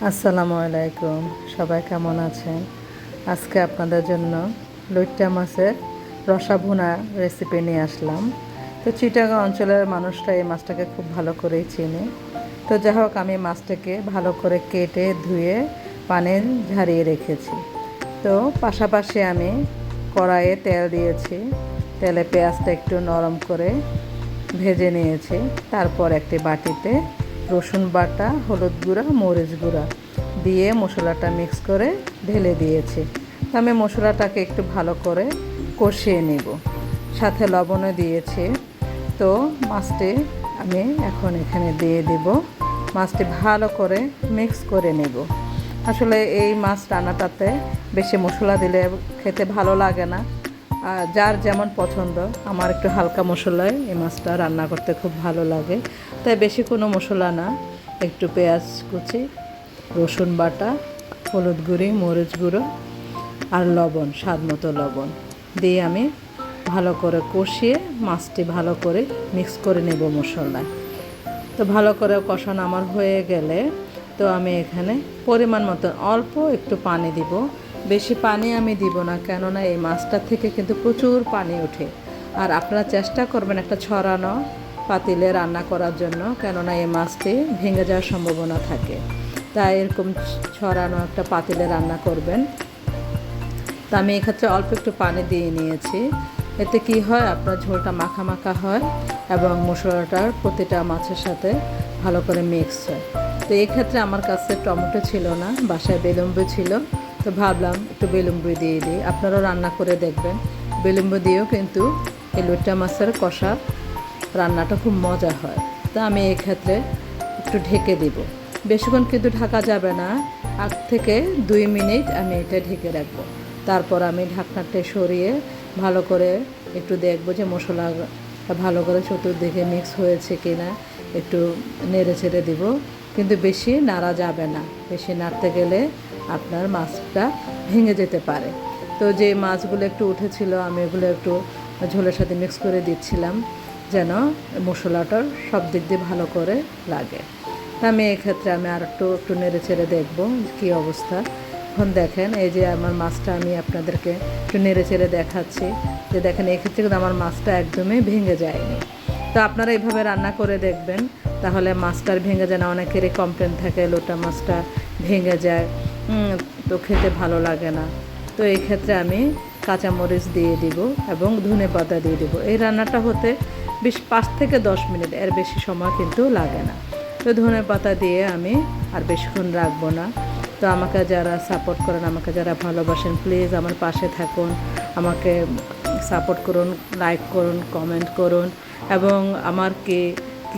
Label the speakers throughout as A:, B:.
A: আসসালামু আলাইকুম, সবাই কেমন আছেন? আজকে আপনাদের জন্য লইট্টা মাছের রসা ভুনা রেসিপি নিয়ে আসলাম। তো চিটাগাং অঞ্চলের মানুষরা এই মাছটাকে খুব ভালো করেই চেনে। তো যাই হোক, আমি মাছটাকে ভালো করে কেটে ধুয়ে পানি ঝরিয়ে রেখেছি। তো পাশাপাশি আমি কড়াইয়ে তেল দিয়েছি। তেলে পেঁয়াজটা একটু নরম করে ভেজে নিয়েছি। তারপর একটি বাটিতে রসুন বাটা, হলুদ গুঁড়া, মরিচ গুঁড়া দিয়ে মশলাটা মিক্স করে ঢেলে দিয়েছি। আমি মশলাটাকে একটু ভালো করে কষিয়ে নেব, সাথে লবণও দিয়েছি। তো মাছটি আমি এখন এখানে দিয়ে দেব। মাছটি ভালো করে মিক্স করে নেব। আসলে এই মাছ রান্নাটাতে বেশি মশলা দিলে খেতে ভালো লাগে না। যার যেমন পছন্দ, আমার একটু হালকা মশলায় এই মাছটা রান্না করতে খুব ভালো লাগে। তাই বেশি কোনো মশলা না, একটু পেঁয়াজ কুচি, রসুন বাটা, হলুদ গুঁড়ি, মরিচ গুঁড়ো আর লবণ, স্বাদ মতো লবণ দিয়ে আমি ভালো করে কষিয়ে মাছটি ভালো করে মিক্স করে নেব মশলায়। তো ভালো করে কষানো আমার হয়ে গেলে তো আমি এখানে পরিমাণ মতো অল্প একটু পানি দিব। বেশি পানি আমি দিব না, কেননা এই মাছটা থেকে কিন্তু প্রচুর পানি ওঠে। আর আপনারা চেষ্টা করবেন একটা ছড়ানো পাতিলে রান্না করার জন্য, কেননা এই মাছটি ভেঙে যাওয়ার সম্ভাবনা থাকে। তাই এরকম ছড়ানো একটা পাতিলে রান্না করবেন। তো আমি এক্ষেত্রে অল্প একটু পানি দিয়ে নিয়েছি। এতে কি হয়, আপনার ঝোলটা মাখা মাখা হয় এবং মশলাটার প্রতিটা মাছের সাথে ভালো করে মিক্স হয়। তো এক্ষেত্রে আমার কাছে টমেটো ছিল না, বাসায় বেলুম্বু ছিল। তো ভাবলাম একটু বেলুম্বু দিয়ে দিই। আপনারাও রান্না করে দেখবেন, বেলুম্বু দিয়েও কিন্তু এই লইট্টা মাছের কষা রান্নাটা খুব মজা হয়। তো আমি এক্ষেত্রে একটু ঢেকে দিব। বেশিক্ষণ কিন্তু ঢাকা যাবে না, 8 থেকে 2 মিনিট আমি এটা ঢেকে রাখবো। তারপর আমি ঢাকনাটা সরিয়ে ভালো করে একটু দেখবো যে মশলাটা ভালো করে চতুর্দিকে মিক্স হয়েছে কি না, একটু নেড়ে ছেড়ে দিব। কিন্তু বেশি নাড়া যাবে না, বেশি নাড়তে গেলে আপনার মাছটা ভেঙে যেতে পারে। তো যে মাছগুলো একটু উঠেছিল আমি এগুলো একটু ঝোলের সাথে মিক্স করে দিচ্ছিলাম, যেন মশলাটার সব দিক দিয়ে ভালো করে লাগে। আমি এক্ষেত্রে আমি আর একটু নেড়ে ছেড়ে দেখবো কী অবস্থা। এখন দেখেন, এই যে আমার মাছটা আমি আপনাদেরকে একটু নেড়ে চেড়ে দেখাচ্ছি, যে দেখেন এক্ষেত্রে কিন্তু আমার মাছটা একদমই ভেঙে যায়নি। তো আপনারা এইভাবে রান্না করে দেখবেন, তাহলে মাছটার ভেঙে যায় না। অনেকেরই কমপ্লেন থাকে লোটা মাছটা ভেঙে যায়, তো খেতে ভালো লাগে না। তো এই ক্ষেত্রে আমি কাঁচামরিচ দিয়ে দিব এবং ধনেপাতা দিয়ে দিব। এই রান্নাটা হতে 5 থেকে 10 মিনিট, এর বেশি সময় কিন্তু লাগে না। তো ধনেপাতা দিয়ে আমি আর বেশিক্ষণ রাখবো না। তো আমাকে যারা সাপোর্ট করেন, আমাকে যারা ভালোবাসেন, প্লিজ আমার পাশে থাকুন, আমাকে সাপোর্ট করুন, লাইক করুন, কমেন্ট করুন এবং আমার কী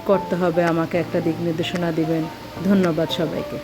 A: করতে হবে আমাকে একটা দিক নির্দেশনা দিবেন। ধন্যবাদ সবাইকে।